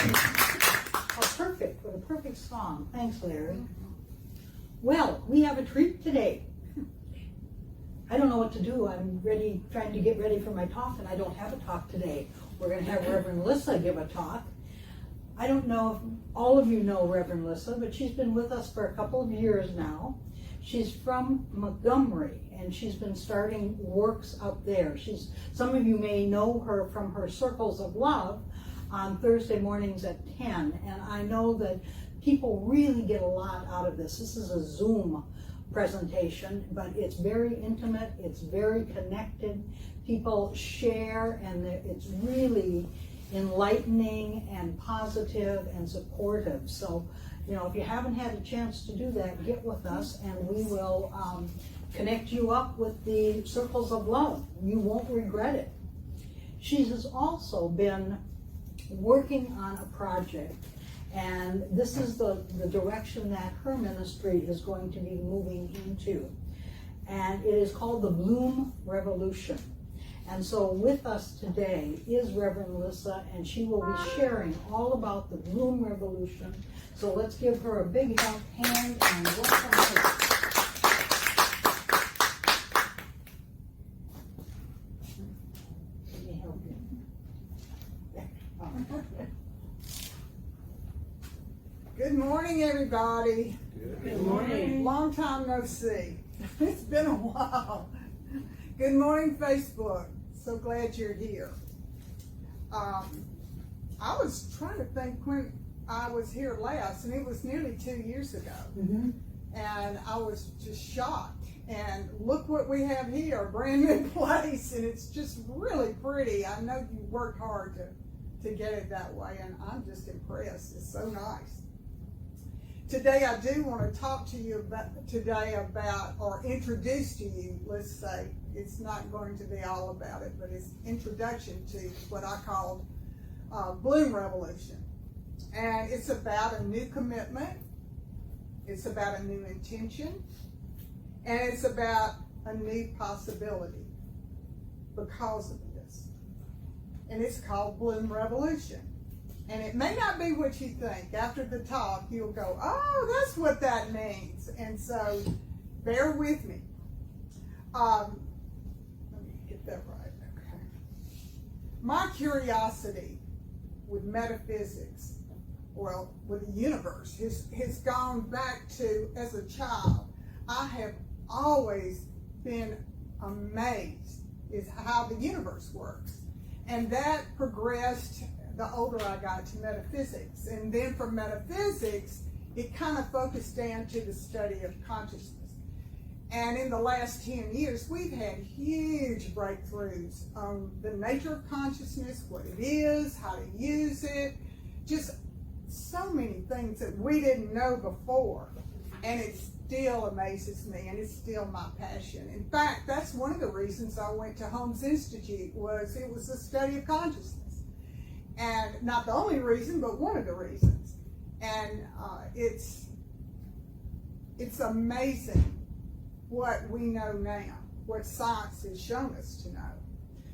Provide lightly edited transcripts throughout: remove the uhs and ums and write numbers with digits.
Oh, perfect. What a perfect song. Thanks, Larry. Well, we have a treat today. I don't know what to do. I'm trying to get ready for my talk, and I don't have a talk today. We're going to have Reverend Lyssa give a talk. I don't know if all of you know Reverend Lyssa, but she's been with us for a couple of years now. She's from Montgomery, and she's been starting works up there. Some of you may know her from her Circles of Love on Thursday mornings at 10, and I know that people really get a lot out of this. This is a Zoom presentation, but it's very intimate, it's very connected. People share, and it's really enlightening and positive and supportive. So, if you haven't had a chance to do that, get with us and we will connect you up with the Circles of Love. You won't regret it. She has also been working on a project, and this is the direction that her ministry is going to be moving into. And it is called the BloomRevolution. And so with us today is Reverend Lyssa, and she will be sharing all about the BloomRevolution. So let's give her a big hand and welcome her. Let me help you. Good morning, everybody. Good morning. Long time no see. It's been a while. Good morning, Facebook. So glad you're here. I was trying to think when I was here last, and it was nearly 2 years ago. Mm-hmm. And I was just shocked. And look what we have here, a brand new place, and it's just really pretty. I know you worked hard to get it that way, and I'm just impressed. It's so nice. Today I do want to talk to you about, or introduce to you, let's say, it's not going to be all about it, but it's introduction to what I called BloomRevolution. And it's about a new commitment, it's about a new intention, and it's about a new possibility because of this. And it's called BloomRevolution. And it may not be what you think. After the talk, you'll go, oh, that's what that means. And so, bear with me. Let me get that right. Okay. My curiosity with metaphysics, well, with the universe, has gone back to, as a child, I have always been amazed at how the universe works. And that progressed the older I got to metaphysics. And then from metaphysics, it kind of focused down to the study of consciousness. And in the last 10 years, we've had huge breakthroughs on the nature of consciousness, what it is, how to use it, just so many things that we didn't know before. And it still amazes me, and it's still my passion. In fact, that's one of the reasons I went to Holmes Institute, was it was the study of consciousness. And not the only reason, but one of the reasons. And it's amazing what we know now, what science has shown us to know.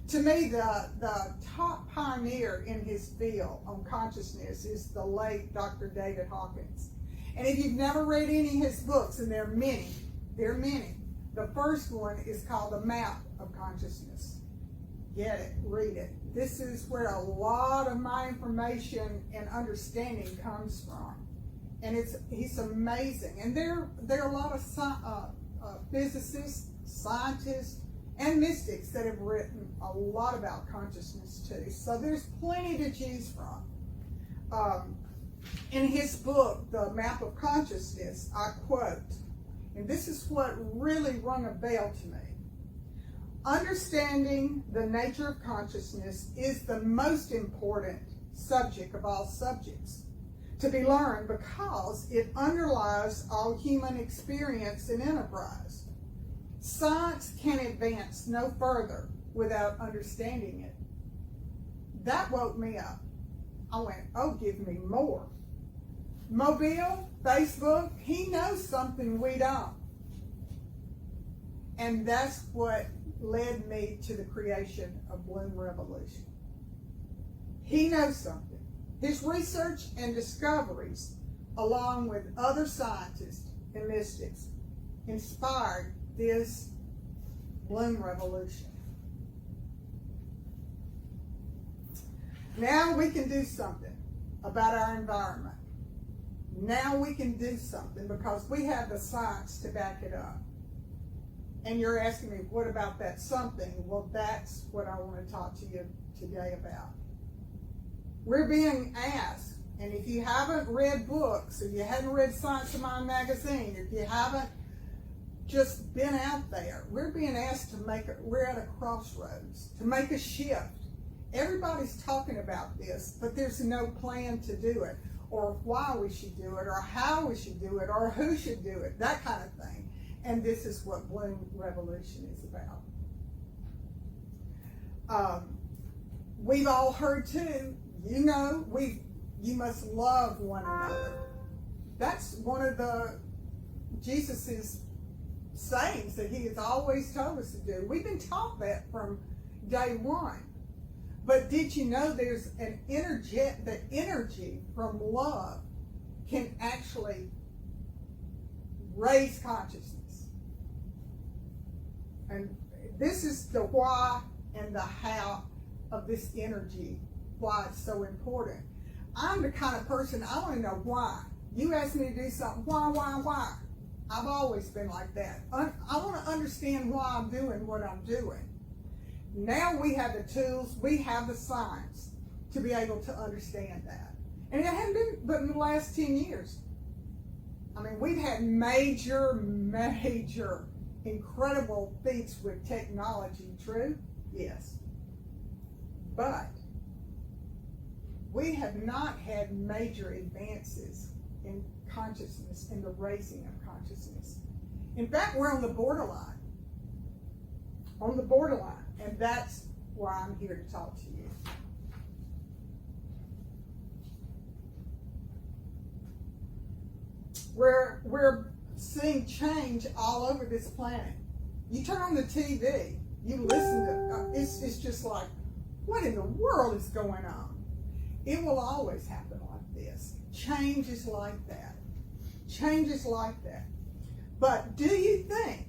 To me, the top pioneer in his field on consciousness is the late Dr. David Hawkins. And if you've never read any of his books, and there are many, the first one is called The Map of Consciousness. Get it, read it. This is where a lot of my information and understanding comes from. And he's amazing. And there are a lot of physicists, scientists, and mystics that have written a lot about consciousness too. So there's plenty to choose from. In his book, The Map of Consciousness, I quote, and this is what really rung a bell to me. Understanding the nature of consciousness is the most important subject of all subjects to be learned, because it underlies all human experience and enterprise. Science can advance no further without understanding it. That woke me up. I went, oh, give me more. Mobile, Facebook, he knows something we don't. And that's what led me to the creation of BloomRevolution. He knows something His research and discoveries, along with other scientists and mystics, inspired this BloomRevolution. Now we can do something about our environment. Now we can do something because we have the science to back it up. And you're asking me, what about that something? Well, that's what I want to talk to you today about. We're being asked, and if you haven't read books, if you hadn't read Science of Mind magazine, if you haven't just been out there, we're being asked to we're at a crossroads, to make a shift. Everybody's talking about this, but there's no plan to do it, or why we should do it, or how we should do it, or who should do it, that kind of thing. And this is what BloomRevolution is about. We've all heard too, you must love one another. That's one of Jesus's sayings that he has always told us to do. We've been taught that from day one. But did you know there's the energy from love can actually raise consciousness? And this is the why and the how of this energy, why it's so important. I'm the kind of person, I want to know why. You ask me to do something, why? I've always been like that. I want to understand why I'm doing what I'm doing. Now we have the tools, we have the science to be able to understand that. And it hasn't been but in the last 10 years. I mean, we've had major, incredible feats with technology, true? Yes. But we have not had major advances in consciousness, in the raising of consciousness. In fact, we're on the borderline. And that's why I'm here to talk to you. We're seeing change all over this planet. You turn on the TV, you listen to, it's just like, what in the world is going on? It will always happen like this. Change is like that. But do you think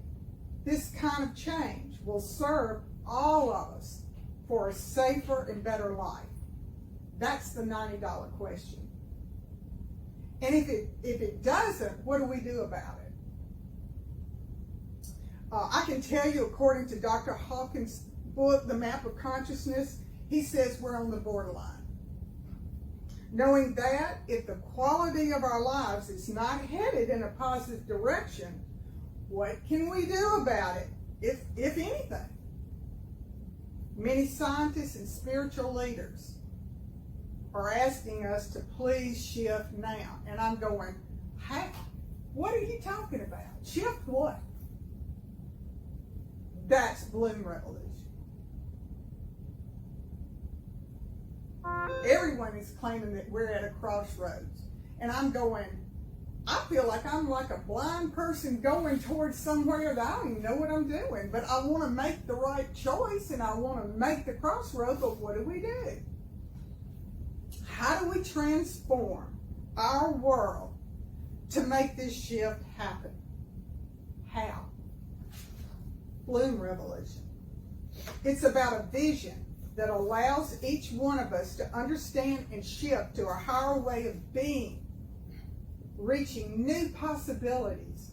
this kind of change will serve all of us for a safer and better life? That's the $90 question. And if it doesn't, what do we do about it? I can tell you, according to Dr. Hawkins' book, The Map of Consciousness, he says we're on the borderline. Knowing that if the quality of our lives is not headed in a positive direction, what can we do about it, if anything? Many scientists and spiritual leaders are asking us to please shift now. And I'm going, how? What are you talking about? Shift what? That's BloomRevolution. Everyone is claiming that we're at a crossroads. And I'm going, I feel like I'm like a blind person going towards somewhere that I don't even know what I'm doing. But I want to make the right choice and I want to make the crossroads, but what do we do? How do we transform our world to make this shift happen? How? BloomRevolution. It's about a vision that allows each one of us to understand and shift to a higher way of being, reaching new possibilities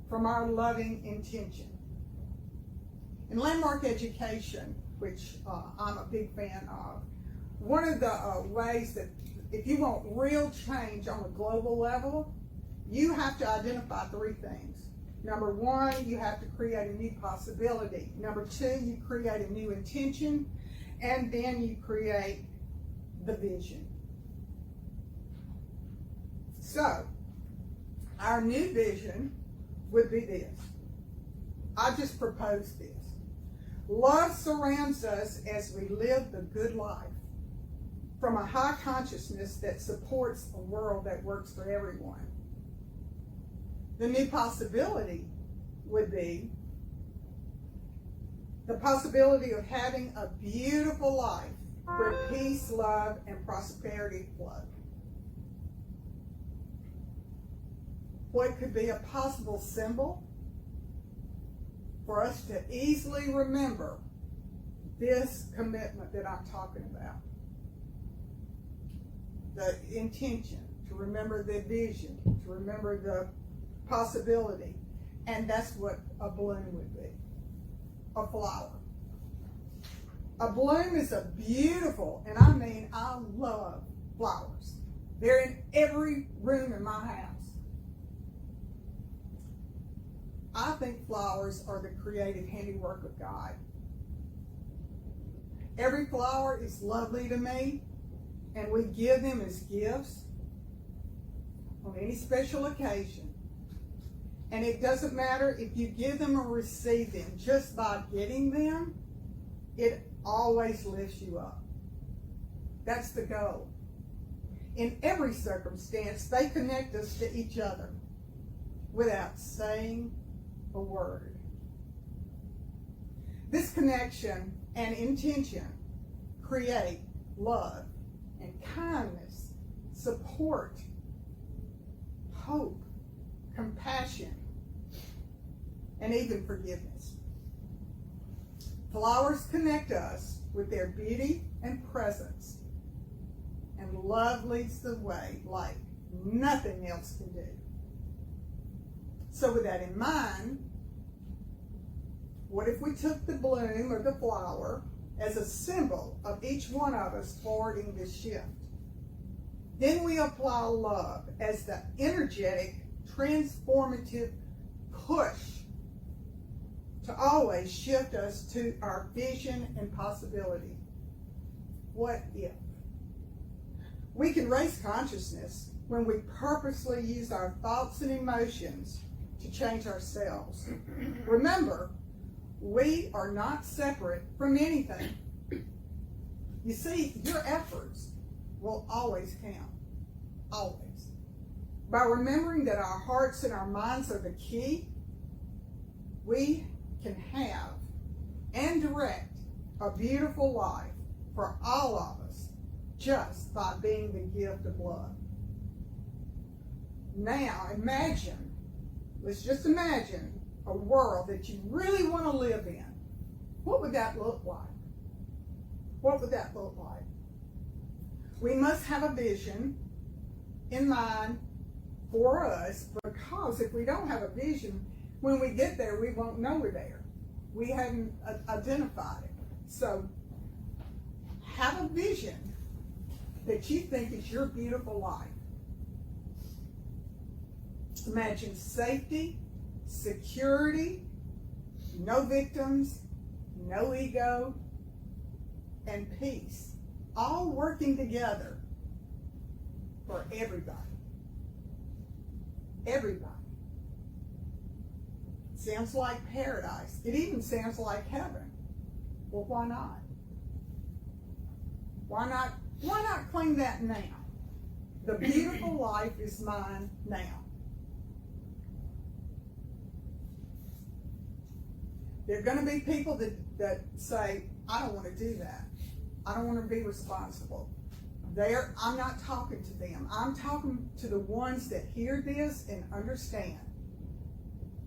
from our loving intention. In landmark education, which I'm a big fan of, one of the ways that if you want real change on a global level, you have to identify three things. Number one, you have to create a new possibility. Number two, you create a new intention. And then you create the vision. So, our new vision would be this. I just proposed this. Love surrounds us as we live the good life from a high consciousness that supports a world that works for everyone. The new possibility would be the possibility of having a beautiful life where peace, love, and prosperity flow. What could be a possible symbol for us to easily remember this commitment that I'm talking about? The intention, to remember the vision, to remember the possibility. And that's what a bloom would be, a flower. A bloom is a beautiful, and I mean, I love flowers. They're in every room in my house. I think flowers are the creative handiwork of God. Every flower is lovely to me, and we give them as gifts on any special occasion. And it doesn't matter if you give them or receive them, just by getting them, it always lifts you up. That's the goal. In every circumstance, they connect us to each other without saying a word. This connection and intention create love and kindness, support, hope, compassion, and even forgiveness. Flowers connect us with their beauty and presence, and love leads the way like nothing else can do. So with that in mind, what if we took the bloom or the flower as a symbol of each one of us forwarding this shift? Then we apply love as the energetic, transformative push to always shift us to our vision and possibility. What if? We can raise consciousness when we purposely use our thoughts and emotions to change ourselves. Remember, we are not separate from anything. You see, your efforts will always count. Always. By remembering that our hearts and our minds are the key, we can have and direct a beautiful life for all of us just by being the gift of love. Now imagine, let's just imagine a world that you really want to live in. What would that look like? What would that look like? We must have a vision in mind for us, because if we don't have a vision, when we get there, we won't know we're there. We haven't identified it. So have a vision that you think is your beautiful life. Imagine safety, security, no victims, no ego, and peace, all working together for everybody. Everybody. Sounds like paradise. It even sounds like heaven. Well, why not? Why not claim that now? The beautiful life is mine now. There are going to be people that say, I don't want to do that. I don't want to be responsible. I'm not talking to them. I'm talking to the ones that hear this and understand.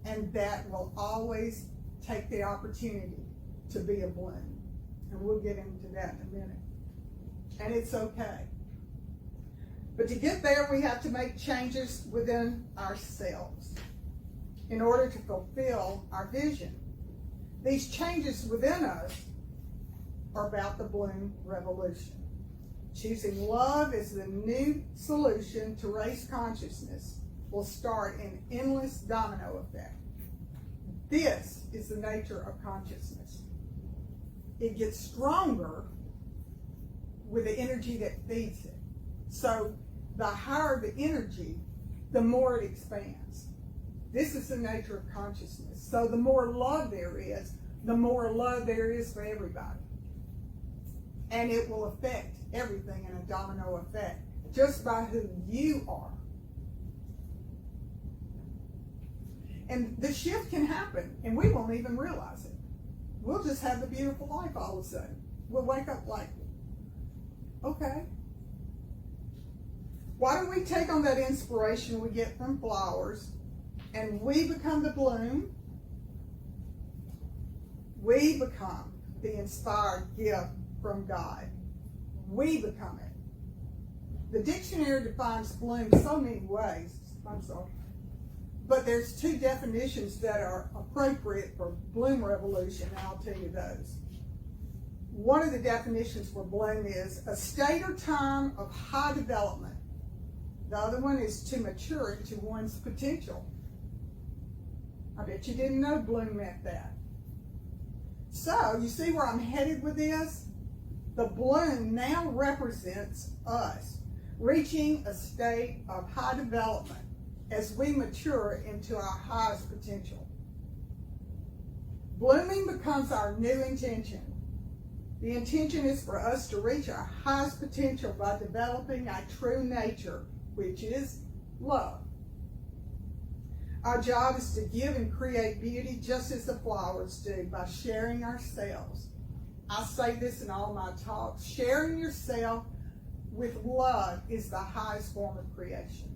And that will always take the opportunity to be a bloom. And we'll get into that in a minute. And it's okay. But to get there, we have to make changes within ourselves in order to fulfill our vision. These changes within us are about the BloomRevolution. Choosing love as the new solution to race consciousness will start an endless domino effect. This is the nature of consciousness. It gets stronger with the energy that feeds it. So the higher the energy, the more it expands. This is the nature of consciousness. So the more love there is, the more love there is for everybody. And it will affect everything in a domino effect, just by who you are. And the shift can happen, and we won't even realize it. We'll just have the beautiful life all of a sudden. We'll wake up like, Okay. Why don't we take on that inspiration we get from flowers and we become the bloom? We become the inspired gift from God. We become it. The dictionary defines bloom so many ways. I'm sorry. But there's two definitions that are appropriate for BloomRevolution, and I'll tell you those. One of the definitions for bloom is a state or time of high development. The other one is to mature into one's potential. I bet you didn't know bloom meant that. So, you see where I'm headed with this? The bloom now represents us, reaching a state of high development as we mature into our highest potential. Blooming becomes our new intention. The intention is for us to reach our highest potential by developing our true nature, which is love. Our job is to give and create beauty just as the flowers do by sharing ourselves. I say this in all my talks. Sharing yourself with love is the highest form of creation.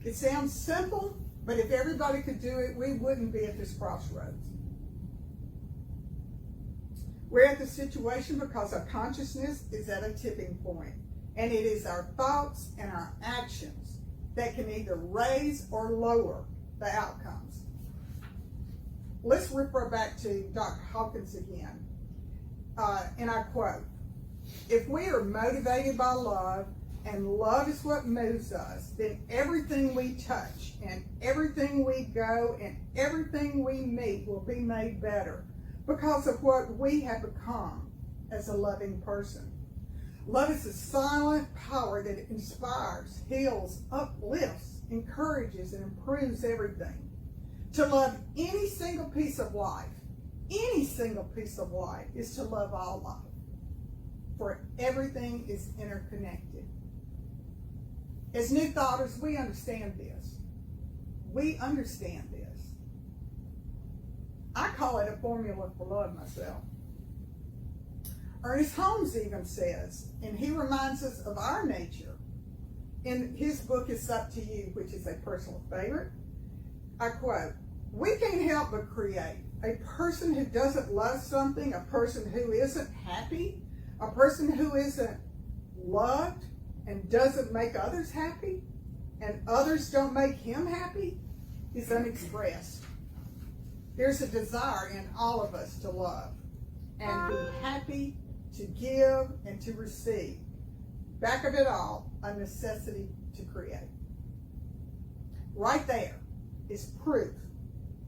It sounds simple, but if everybody could do it, we wouldn't be at this crossroads. We're at this situation because our consciousness is at a tipping point, and it is our thoughts and our actions that can either raise or lower the outcomes. Let's refer back to Dr. Hawkins again, and I quote, "If we are motivated by love, and love is what moves us, then everything we touch and everything we go and everything we meet will be made better because of what we have become as a loving person. Love is a silent power that inspires, heals, uplifts, encourages, and improves everything. To love any single piece of life is to love all life, for everything is interconnected." As New Thoughters, we understand this. We understand this. I call it a formula for love myself. Ernest Holmes even says, and he reminds us of our nature. In his book, It's Up to You, which is a personal favorite, I quote, "We can't help but create. A person who doesn't love something, a person who isn't happy, a person who isn't loved, and doesn't make others happy, and others don't make him happy, is unexpressed. There's a desire in all of us to love and be happy, to give and to receive. Back of it all, a necessity to create." Right there is proof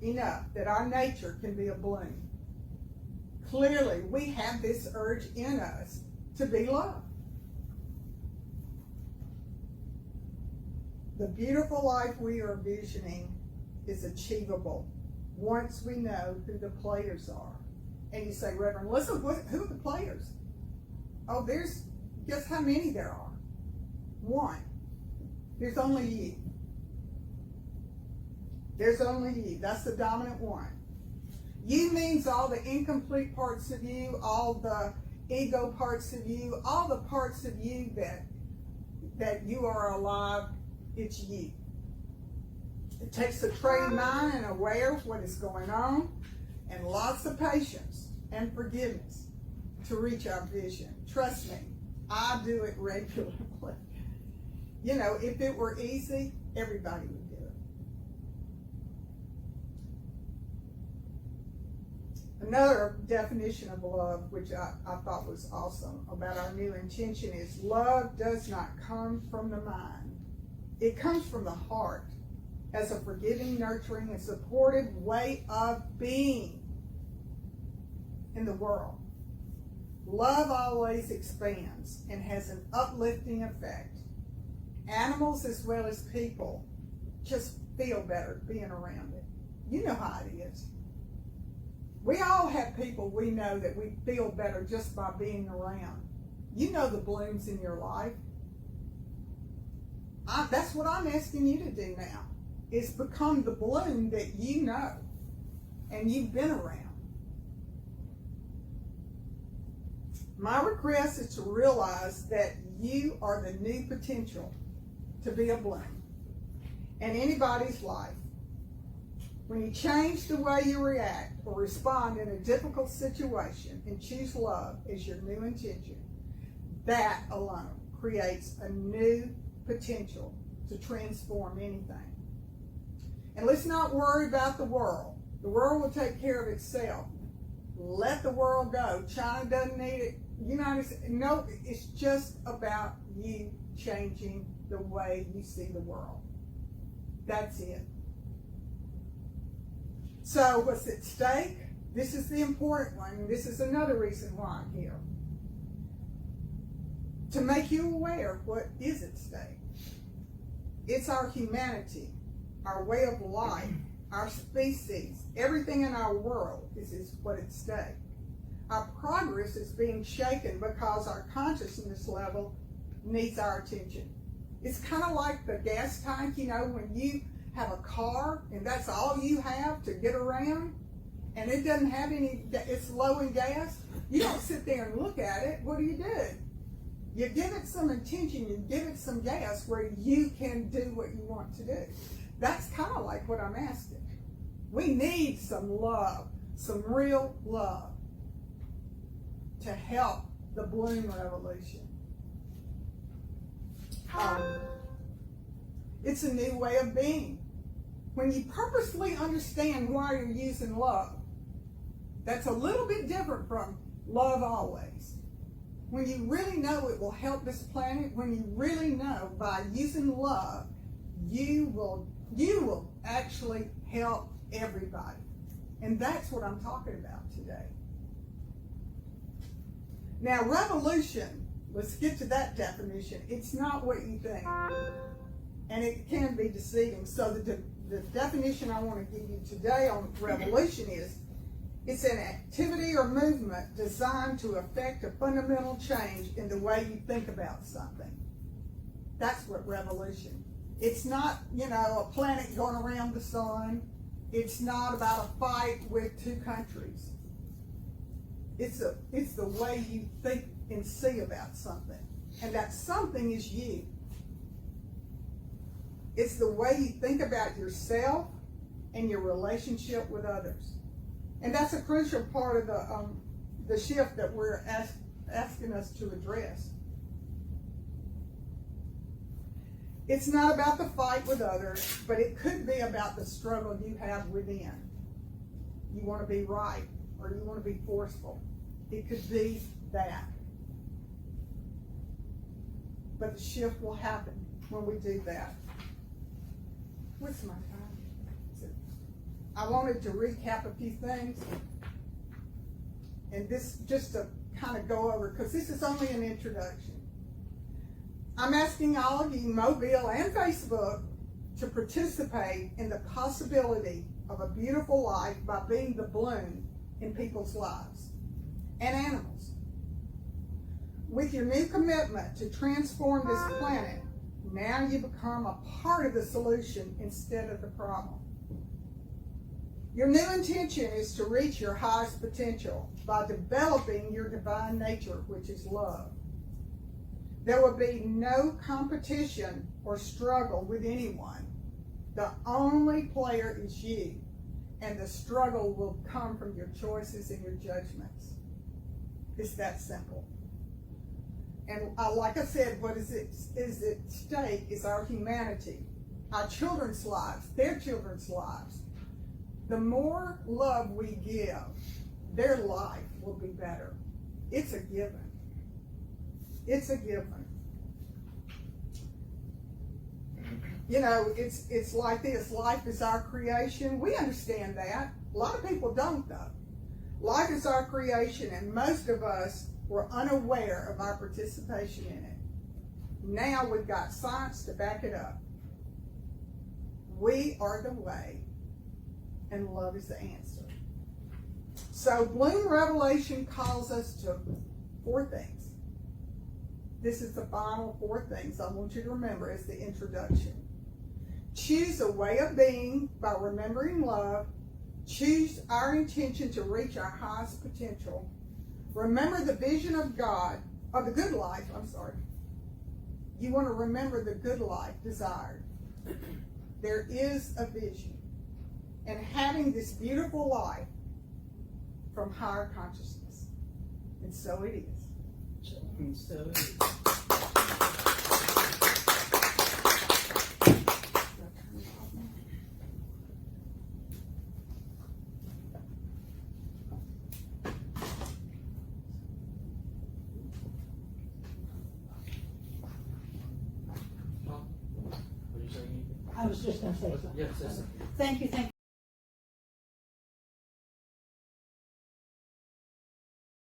enough that our nature can be a bloom. Clearly, we have this urge in us to be loved. The beautiful life we are envisioning is achievable once we know who the players are. And you say, "Reverend, listen, who are the players?" Oh, guess how many there are? One. There's only you. There's only you. That's the dominant one. You means all the incomplete parts of you, all the ego parts of you, all the parts of you that you are alive. It's you. It takes a trained mind and aware of what is going on, and lots of patience and forgiveness to reach our vision. Trust me, I do it regularly. You know, if it were easy, everybody would do it. Another definition of love, which I thought was awesome about our new intention, is love does not come from the mind. It comes from the heart as a forgiving, nurturing, and supportive way of being in the world. Love always expands and has an uplifting effect. Animals as well as people just feel better being around it. You know how it is. We all have people we know that we feel better just by being around. You know the blooms in your life. That's what I'm asking you to do now, is become the bloom that you know and you've been around. My request is to realize that you are the new potential to be a bloom in anybody's life. When you change the way you react or respond in a difficult situation and choose love as your new intention, that alone creates a new potential to transform anything. And let's not worry about the world. The world will take care of itself. Let the world go. China doesn't need it. United States, no, it's just about you changing the way you see the world. That's it. So what's at stake? This is the important one, and this is another reason why I'm here. To make you aware of what is at stake. It's our humanity, our way of life, our species, everything in our world is what at stake. Our progress is being shaken because our consciousness level needs our attention. It's kind of like the gas tank, when you have a car and that's all you have to get around and it doesn't have any, it's low in gas. You don't sit there and look at it. What do? You give it some attention, you give it some gas where you can do what you want to do. That's kind of like what I'm asking. We need some love, some real love to help the Bloom Revolution. It's a new way of being. When you purposely understand why you're using love, that's a little bit different from love always. When you really know it will help this planet, when you really know by using love, you will actually help everybody. And that's what I'm talking about today. Now, revolution, let's get to that definition. It's not what you think. And it can be deceiving. So the definition I want to give you today on revolution is, it's an activity or movement designed to effect a fundamental change in the way you think about something. That's what revolution. It's not, a planet going around the sun. It's not about a fight with two countries. It's the way you think and see about something. And that something is you. It's the way you think about yourself and your relationship with others. And that's a crucial part of the shift that we're asking us to address. It's not about the fight with others, but it could be about the struggle you have within. You want to be right, or you want to be forceful. It could be that. But the shift will happen when we do that. What's my time? I wanted to recap a few things. And this, just to kind of go over, because this is only an introduction. I'm asking all of you, Mobile and Facebook, to participate in the possibility of a beautiful life by being the bloom in people's lives and animals. With your new commitment to transform this planet, now you become a part of the solution instead of the problem. Your new intention is to reach your highest potential by developing your divine nature, which is love. There will be no competition or struggle with anyone. The only player is you, and the struggle will come from your choices and your judgments. It's that simple. And like I said, what is at stake is our humanity, our children's lives, their children's lives. The more love we give, their life will be better. It's a given. It's a given. It's like this. Life is our creation. We understand that. A lot of people don't, though. Life is our creation, and most of us were unaware of our participation in it. Now we've got science to back it up. We are the way, and love is the answer. So BloomRevolution calls us to 4 things. This is the final 4 things I want you to remember as the introduction. Choose a way of being by remembering love. Choose our intention to reach our highest potential. remember the vision of God, of the good life, I'm sorry. You want to remember the good life desired. There is a vision. And having this beautiful life from higher consciousness. And so it is. And so it is. I was just going to say something. Yes, yes. Thank you